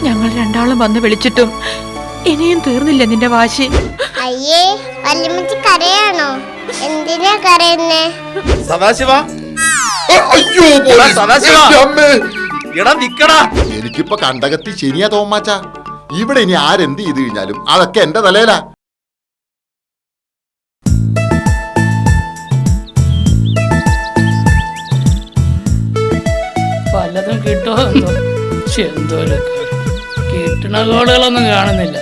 ഞങ്ങൾ രണ്ടാളും വന്ന് വിളിച്ചിട്ടും ഇനിയും തീർന്നില്ല നിന്റെ വാശി. അയ്യേ, വല്യമ്മച്ചി കരയാണോ? എന്തിനാ കരയുന്നേ? എനിക്കിപ്പോ കണ്ടകത്തി ശനിയാ തോമാച്ച. ഇവിടെ ഇനി ആരെന്ത് ചെയ്ത് കഴിഞ്ഞാലും അതൊക്കെ എന്റെ തലയിലാ. പലതും കിട്ടുമോ എന്തോ. എന്തോ കിട്ടണ കോളുകളൊന്നും കാണുന്നില്ല.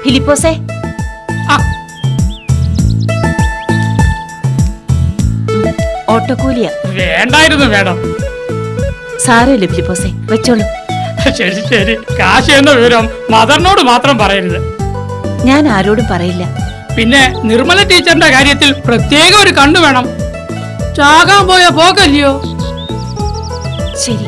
ഫിലിപ്പോസേ, ഓട്ടോക്കൂലിയ വേണ്ടായിരുന്നു മേഡം. സാരമില്ല ഫിലിപ്പോസേ, വെച്ചോളൂ. ശരി ശരി. കാശ് എന്ന വിവരം മദറിനോട് മാത്രം പറയരുത്. ഞാൻ ആരോടും പറയില്ല. പിന്നെ നിർമ്മല ടീച്ചറിന്റെ കാര്യത്തിൽ പ്രത്യേക ഒരു കണ്ണു വേണം. ചാകാൻ പോയ പോക്കല്ലയോ. ശരി.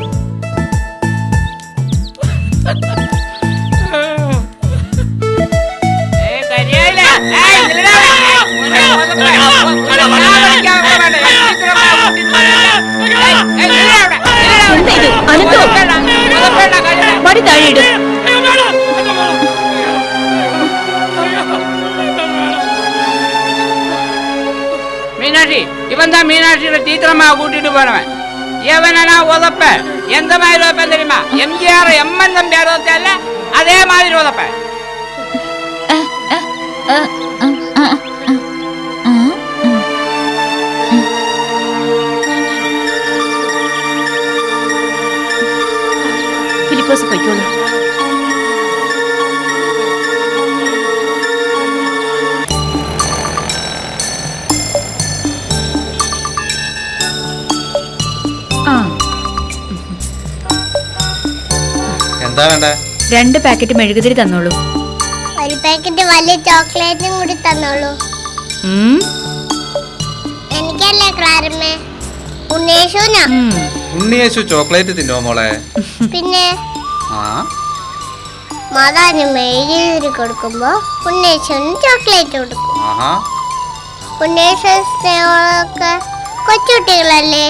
മീനാക്ഷി, ഇവൻ താ മീനാക്ഷിയുടെ ടീച്ചറമ്മ കൂട്ടിട്ട് പോണവൻ. യവനാ ഉതപ്പ്. എന്ത് മാതിരി ഉതപ്പൻ തരുമാ? MGR MN നമ്പ്യാർ ഉതപ്പല്ല, അതേമാതിരി ഉതപ്പ്. ഫിലിപ്പോസ് പൊയ്ക്കോളൂ. എന്താ വേണ്ടേ? 2 പാക്കറ്റ് മെഴുകുതിരി തന്നോളൂ. ഒരു പാക്കറ്റ് വലിയ ചോക്ലേറ്റും കൂടി തന്നോളൂ. എനിക്കല്ലേ ക്ലാരമ്മേ? ഉണ്ണേശുനാ. ഉണ്ണിയേശു ചോക്ലേറ്റ് തിന്നോ മോളെ? പിന്നെ മാതാവിന് മെഴുകുതിരി കൊടുക്കുമ്പോ ഉണ്ണേശുവിന് ചോക്ലേറ്റ് കൊടുക്കും. ഉണ്ണേശു സ്നേഹമൊക്കെ കൊച്ചുകുട്ടികളല്ലേ?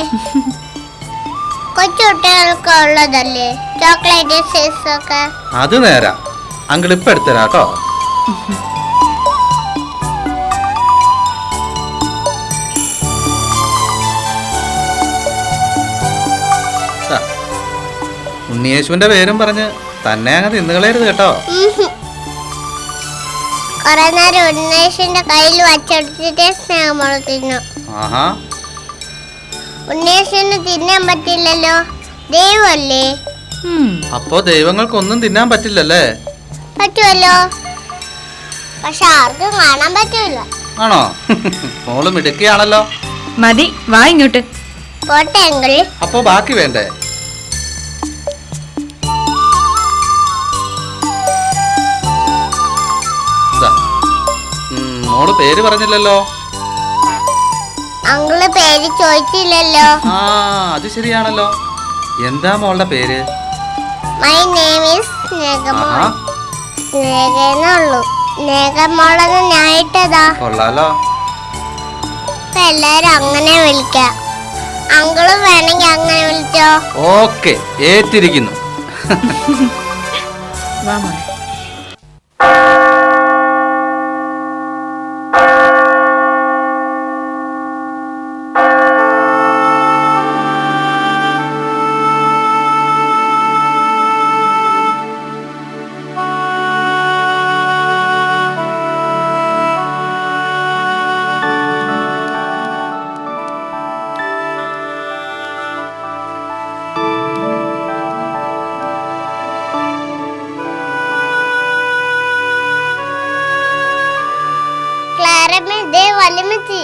കൊച്ചുകുട്ടികൾക്ക് ഉള്ളതല്ലേ ചോക്ലേറ്റ് സൈസ് ഒക്കെ? അത് നേരാ. അങ്കിൾ ഇപ്പൊ എടുത്തരാട്ടോ. ഉണ്ണിയേശുവിന്റെ പേരും പറഞ്ഞ് തന്നെ അങ്ങ് തിന്നുകളയരുത് കേട്ടോ. കൊറേ നേരം ഉണ്ണേശുവിന്റെ കയ്യിൽ വച്ചെടുത്തിട്ടേ സ്നേഹമോള് തിന്നു. ഉണ്ണേശുവിന് തിന്നാൻ പറ്റില്ലല്ലോ, ദൈവമല്ലേ? അപ്പോ ദൈവങ്ങൾക്കൊന്നും തിന്നാൻ പറ്റില്ലല്ലേ? പറ്റുമല്ലോ, പക്ഷെ ആർക്കും കാണാൻ പറ്റൂല. ആണോ? മോള് മിടുക്കിയാണല്ലോ. മതി, വാ ഇങ്ങോട്ട്. പോട്ടെ എങ്കിൽ. അപ്പോ ബാക്കി വേണ്ടേ? മോള് പേര് പറഞ്ഞില്ലല്ലോ. അങ്കിള് പേര് ചോദിച്ചില്ലല്ലോ. അത് ശരിയാണല്ലോ. എന്താ മോളുടെ പേര്? My name is Snehamol. സ്നേഹന്നുള്ളൂ. സ്നേഹമോളെന്ന് ഞാൻ ഇട്ടതാ. കൊള്ളാലോ. എല്ലാരും അങ്ങനെ വിളിക്കാം. അങ്കിളും വേണമെങ്കിൽ അങ്ങനെ വിളിച്ചോ. ഓക്കെ, ഏറ്റിരിക്കുന്നു. വാ മോളെ. വല്യമ്മച്ചി.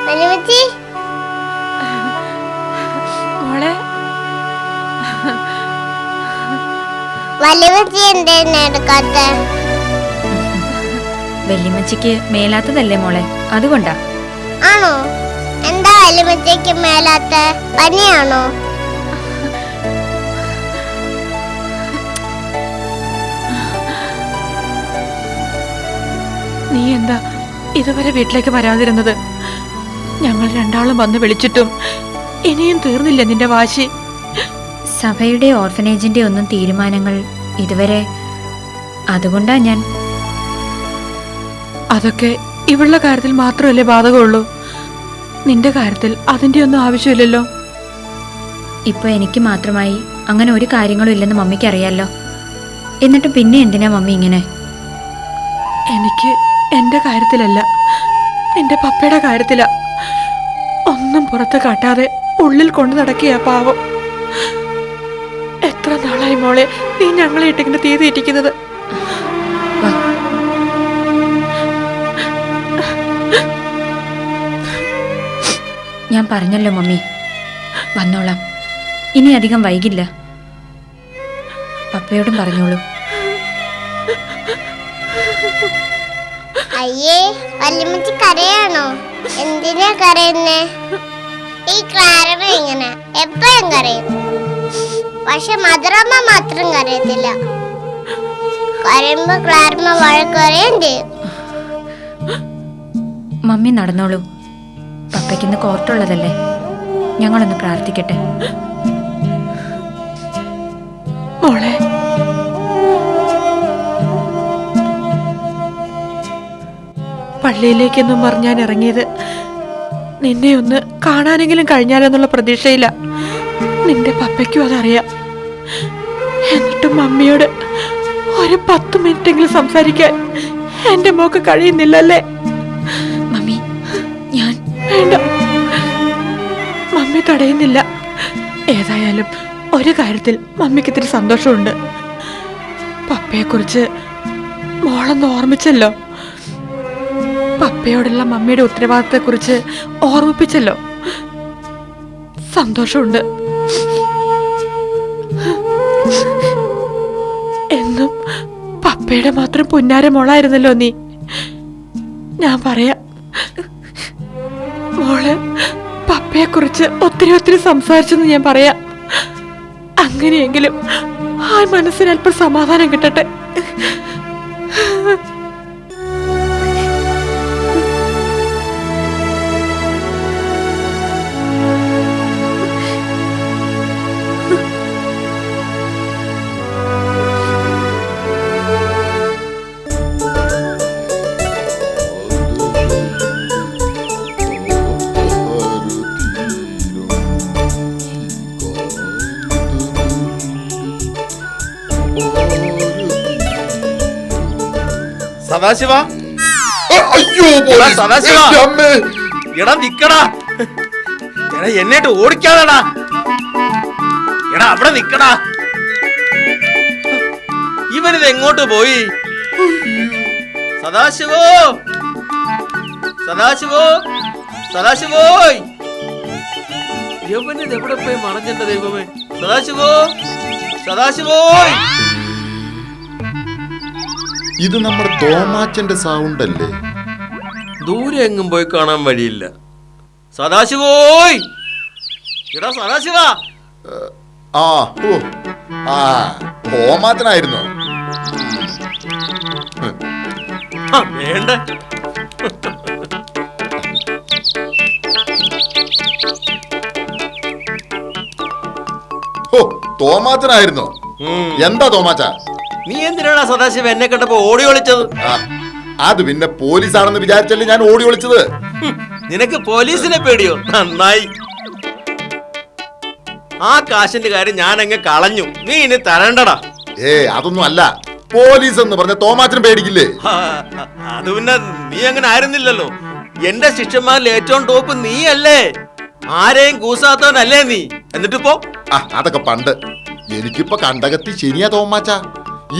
വല്യമ്മച്ചി മോളെ, വല്യമ്മച്ചി എന്തെന്നെ എടുക്കാത്ത? വല്യമ്മച്ചിക്ക് മേലാത്തതല്ലേ മോളെ, അതുകൊണ്ടാ. ആണോ? എന്താ വല്യമ്മച്ചിക്ക് മേലാത്ത? പനിയാണോ? നീ എന്താ ഇതുവരെ വീട്ടിലേക്ക് വരാതിരുന്നത്? ഞങ്ങൾ രണ്ടാളും വന്ന് വിളിച്ചിട്ടും ഇനിയും തീർന്നില്ല നിന്റെ വാശി. സഭയുടെ ഓർഫനേജിന്റെ ഒന്നും തീരുമാനങ്ങൾ ഇതുവരെ, അതുകൊണ്ടാ ഞാൻ. അതൊക്കെ ഇവളുടെ കാര്യത്തിൽ മാത്രമല്ലേ ബാധകമുള്ളൂ. നിന്റെ കാര്യത്തിൽ അതിന്റെ ഒന്നും ആവശ്യമില്ലല്ലോ. ഇപ്പൊ എനിക്ക് മാത്രമായി അങ്ങനെ ഒരു കാര്യങ്ങളും ഇല്ലെന്ന് മമ്മിക്ക് അറിയാലോ. എന്നിട്ട് പിന്നെ എന്തിനാ മമ്മി ഇങ്ങനെ? എനിക്ക് എന്റെ കാര്യത്തിലല്ല, നിന്റെ പപ്പയുടെ കാര്യത്തിലാ. ഒന്നും പുറത്ത് കാട്ടാതെ ഉള്ളിൽ കൊണ്ടു നടക്കിയ പാവം. എത്ര നാളായി മോളെ നീ ഞങ്ങളെ ഇട്ടിങ്ങനെ തീ തീറ്റിക്കുന്നത്? ഞാൻ പറഞ്ഞല്ലോ മമ്മി, വന്നോളാം. ഇനി അധികം വൈകില്ല. പപ്പയോടും പറഞ്ഞോളൂ. അയ്യേ, വല്യമ്മച്ചി കരയാണോ? എന്തിനാ കരയുന്നേ? ഈ ക്ലാരമ്മ ഇങ്ങനെ എപ്പോഴും കരയും. പക്ഷെ മധുരമ്മ മാത്രം കരയത്തില്ല. കരയുമ്പോ ക്ലാരമ്മ വഴക്കറിയും ചെയ്യും. മമ്മി നടന്നോളൂ. പപ്പയ്ക്കിന്ന് കോർട്ടുള്ളതല്ലേ. ഞങ്ങളൊന്ന് പ്രാർത്ഥിക്കട്ടെ. മോളെ, പള്ളിയിലേക്കെന്നും പറഞ്ഞാൻ ഇറങ്ങിയത് നിന്നെ ഒന്ന് കാണാനെങ്കിലും കഴിഞ്ഞാലെന്നുള്ള പ്രതീക്ഷയില്ല. നിന്റെ പപ്പയ്ക്കും അതറിയാം. എന്നിട്ടും മമ്മിയോട് ഒരു 10 മിനിറ്റെങ്കിലും സംസാരിക്കാൻ എന്റെ മോക്ക് കഴിയുന്നില്ലല്ലേ? മമ്മി, ഞാൻ വേണ്ട, മമ്മി തടയുന്നില്ല. ഏതായാലും ഒരു കാര്യത്തിൽ മമ്മിക്ക് ഇത്തിരി സന്തോഷമുണ്ട്. പപ്പയെക്കുറിച്ച് മോളൊന്ന് ഓർമ്മിച്ചല്ലോ. പപ്പയോടുള്ള മമ്മിയുടെ ഉത്തരവാദിത്തത്തെക്കുറിച്ച് ഓർമ്മിപ്പിച്ചല്ലോ. സന്തോഷമുണ്ട്. എന്നും പപ്പയുടെ മാത്രം പുന്നാര മോളായിരുന്നല്ലോ നീ. ഞാൻ പറയാം, മോള് പപ്പയെക്കുറിച്ച് ഒത്തിരി സംസാരിച്ചെന്ന് ഞാൻ പറയാം. അങ്ങനെയെങ്കിലും ആ മനസ്സിന് അല്പം സമാധാനം കിട്ടട്ടെ. സദാശിവ, അയ്യോ എടാ സദാശിവ, എന്റെ അമ്മേ. എടാ നിക്കടാ. എടാ എന്നിട്ട് ഓടിക്കാതെടാ. എടാ അവിടെ നിക്കടാ. ഇവനിത് എങ്ങോട്ട് പോയി? സദാശിവോ, സദാശിവോ, സദാശിവോയ്. യവനിത് എവിടെ പോയി മറഞ്ഞെന്റെ ദൈവമേ? സദാശിവോ, സദാശിവോയ്. ഇത് നമ്മുടെ തോമാച്ചന്റെ സൗണ്ട് അല്ലേ? ദൂരെ എങ്ങും പോയി കാണാൻ വഴിയില്ല. സദാശിവോയ്, എടാ സദാശിവ. ആ ഓ ആ തോമാച്ചനായിരുന്നോ? വേണ്ട. ഓ തോമാച്ചനായിരുന്നോ? എന്താ തോമാച്ച? നീ എന്തിനാണ് സദാശിവ എന്നെ കണ്ടപ്പോ ഓടി ഒളിച്ചത്? അത് പിന്നെ പോലീസാണെന്ന് വിചാരിച്ചല്ലേ ഞാൻ ഓടി ഒളിച്ചത്. നിനക്ക് പോലീസിനെ പേടിയോ? നന്നായി. ആ കാശിന്റെ കാര്യം ഞാൻ അങ്ങ് കളഞ്ഞു. നീ ഇനി തരണ്ടടാ. അതൊന്നും അല്ല. പോലീസ് എന്ന് പറഞ്ഞ തോമാച്ചന് പേടിക്കില്ലേ? അത് പിന്നെ നീ അങ്ങനെ ആയിരുന്നില്ലല്ലോ. എന്റെ ശിഷ്യന്മാരിൽ ഏറ്റവും ടോപ്പ് നീയല്ലേ. ആരെയും കൂസാത്തവനല്ലേ നീ. എന്നിട്ടിപ്പോ അതൊക്കെ പണ്ട്. എനിക്കിപ്പോ കണ്ടകത്തി ശരിയാ തോമാച്ച.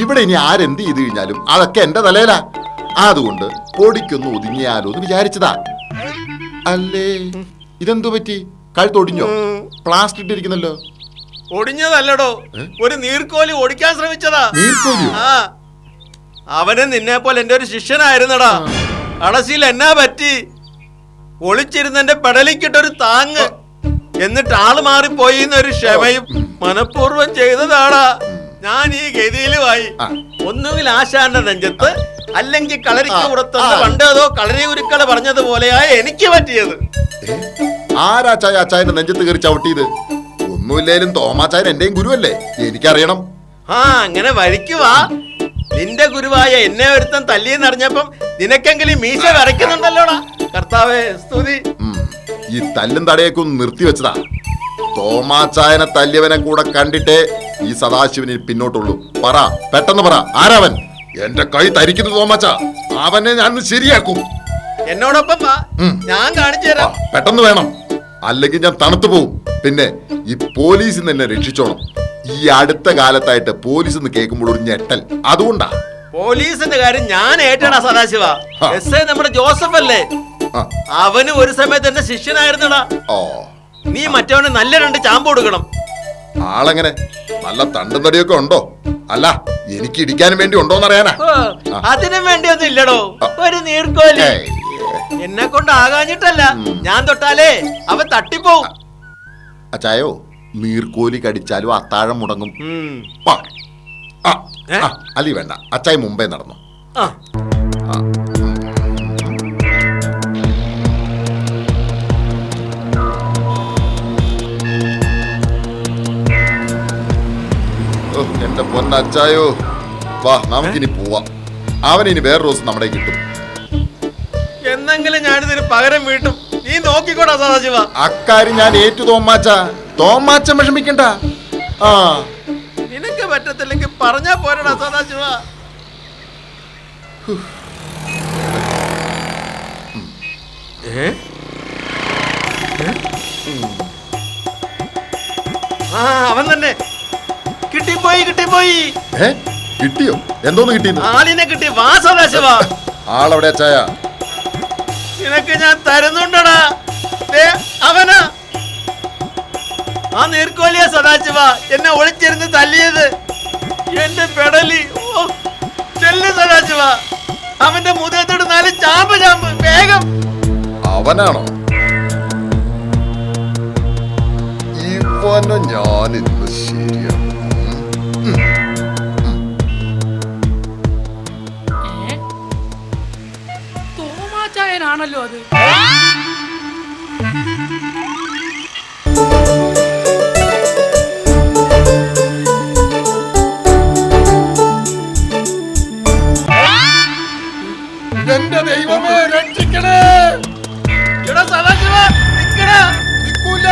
ഇവിടെ ഇനി ആരെന്ത് ചെയ്ത് കഴിഞ്ഞാലും അതൊക്കെ എന്റെ തലയിലാ. അതുകൊണ്ട് പൊടിക്കൊന്ന് ഒതുങ്ങിയാലോ എന്ന് വിചാരിച്ചതാ. അല്ലേ ഇതെന്തു പറ്റി? കഴുത്തൊടിഞ്ഞോ? പ്ലാസ്റ്റിക് ഇട്ടിരിക്കുന്നല്ലോ. ഒടിഞ്ഞതല്ലടോ, ഒരു നീർക്കോലി ഓടിക്കാൻ ശ്രമിച്ചതാ. ആ, അവന് നിന്നെ പോലെ എന്റെ ഒരു ശിഷ്യനായിരുന്നടാ. അടസിയിൽ എന്നാ പറ്റി? ഒളിച്ചിരുന്നെന്റെ പെടലിക്കിട്ടൊരു താങ്ങ്. എന്നിട്ട് ആള് മാറിപ്പോയി എന്നൊരു ക്ഷമയും മനഃപൂർവ്വം ചെയ്തതാടാ. ഞാൻ ഈ ഗതിയിലുമായി. ഒന്നുകിൽ ആശാന്റെ നെഞ്ചത്ത്, അല്ലെങ്കിൽ കളരിക്ക് പുറത്തുനിന്ന് പണ്ട് അതോ കളരി ഗുരുക്കള് പറഞ്ഞതുപോലെയാ എനിക്ക് പറ്റിയത്. ആരാ ചായ അച്ചായന്റെ നെഞ്ചത്ത് കയറി ചവിട്ടിയത്? ഒന്നുമില്ലേലും തോമാച്ചായൻ എന്റെയും ഗുരുവല്ലേ, എനിക്കറിയണം. ആ അങ്ങനെ വഴിക്കുവാ. നിന്റെ ഗുരുവായ എന്നെ ഒരുത്തൻ തല്ലിയെന്നറിഞ്ഞപ്പം നിനക്കെങ്കിലും മീശ വരയ്ക്കുന്നുണ്ടല്ലോടാ. കർത്താവേ സ്തുതി. ഈ തല്ലും തടയൊക്കെ ഒന്ന് നിർത്തിവെച്ചതാ. തോമാച്ചായനെ തല്ലിയവനെ കൂടെ കണ്ടിട്ടേ ഈ സദാശിവന് പിന്നോട്ടുള്ളൂ. പറ, പെട്ടെന്ന് പറ, ആരാവൻ? എന്റെ കൈ തരിക്കുന്നു തോമാച്ച, അവനെ ഞാൻ ശരിയാക്കും. എന്നോടൊപ്പം വാ, ഞാൻ കാണിച്ചു തരാം. പെട്ടെന്ന് വേണം, അല്ലെങ്കിൽ ഞാൻ തണുത്തു പോവും. പിന്നെ ഈ പോലീസിൽ നിന്ന് എന്നെ രക്ഷിച്ചോണം. ഈ അടുത്ത കാലത്തായിട്ട് പോലീസ് എന്ന് കേൾക്കുമ്പോൾ ഒരു ഞെട്ടൽ, അതുകൊണ്ടാ. പോലീസിന്റെ കാര്യം ഞാൻ ഏറ്റടാ സദാശിവ. എസ് ഐ നമ്മുടെ ജോസഫ് അല്ലേ, അവന് ഒരു സമയത്ത് എന്റെ ശിഷ്യനായിരുന്നടാ. നീ മറ്റവന് നല്ല 2 ചാമ്പ് കൊടുക്കണം. ആളെങ്ങനെ, നല്ല തണ്ടും തടിയൊക്കെ ഉണ്ടോ? അല്ല, എനിക്ക് ഇടിക്കാനും വേണ്ടി ഉണ്ടോന്നറിയാനാ. അതിനും വേണ്ടിയൊന്നും ഇല്ലടോ, ഒരു നീർക്കോലി. എന്നെ കൊണ്ട് ആകാഞ്ഞിട്ടല്ല, ഞാൻ തൊട്ടാലേ അവൻ തട്ടിപ്പോവും. അച്ചായോ, നീർക്കോലി കടിച്ചാലും അത്താഴം മുടങ്ങും. അല്ലി വേണ്ട, അച്ചായ മുമ്പേ നടന്നു. എന്റെ പൊന്നച്ചായോ, വാ നമുക്കിനി പോവാം. അവനിനി വേറെ ദിവസം നമ്മുടെ കിട്ടും. എന്നെങ്കിലും ഞാനിതിന് പകരം വീട്ടും. നീ നോക്കിക്കോടാ സദാശിവ. അക്കാര്യം ഞാൻ ഏറ്റു തോമാച്ച. തോമാച്ച വിഷമിക്കണ്ട. നിനക്ക് പറ്റത്തില്ലെങ്കിൽ പറഞ്ഞാ പോരടാ സദാശിവ. അവൻ തന്നെ. കിട്ടിപ്പോയി. കിട്ടിയോ? എന്തോന്ന് കിട്ടിയത്? ആളിനെ കിട്ടി. വാ സദാശിവ. ആളെവിടെ ചായ? നിനക്ക് ഞാൻ തരുന്നുണ്ടടാ. അവനാ ആ നീർക്കോലിയ സദാശിവ എന്നെ ഒളിച്ചിരുന്ന് തല്ലിയത്. എന്റെ പെടലി. ചെല്ല് സദാശിവ, അവന്റെ മുഖത്തോട് 4 ചാമ്പ് വേഗം. അവനാണോ? ഇവനെ ഞാനിന്ന് ശരിയാണ്. തോമാച്ചായനാണല്ലോ അത്. എന്റെ ദൈവമേ, രക്ഷിക്കണേ. സദാശിവ നിൽക്കണ. നിൽക്കൂല.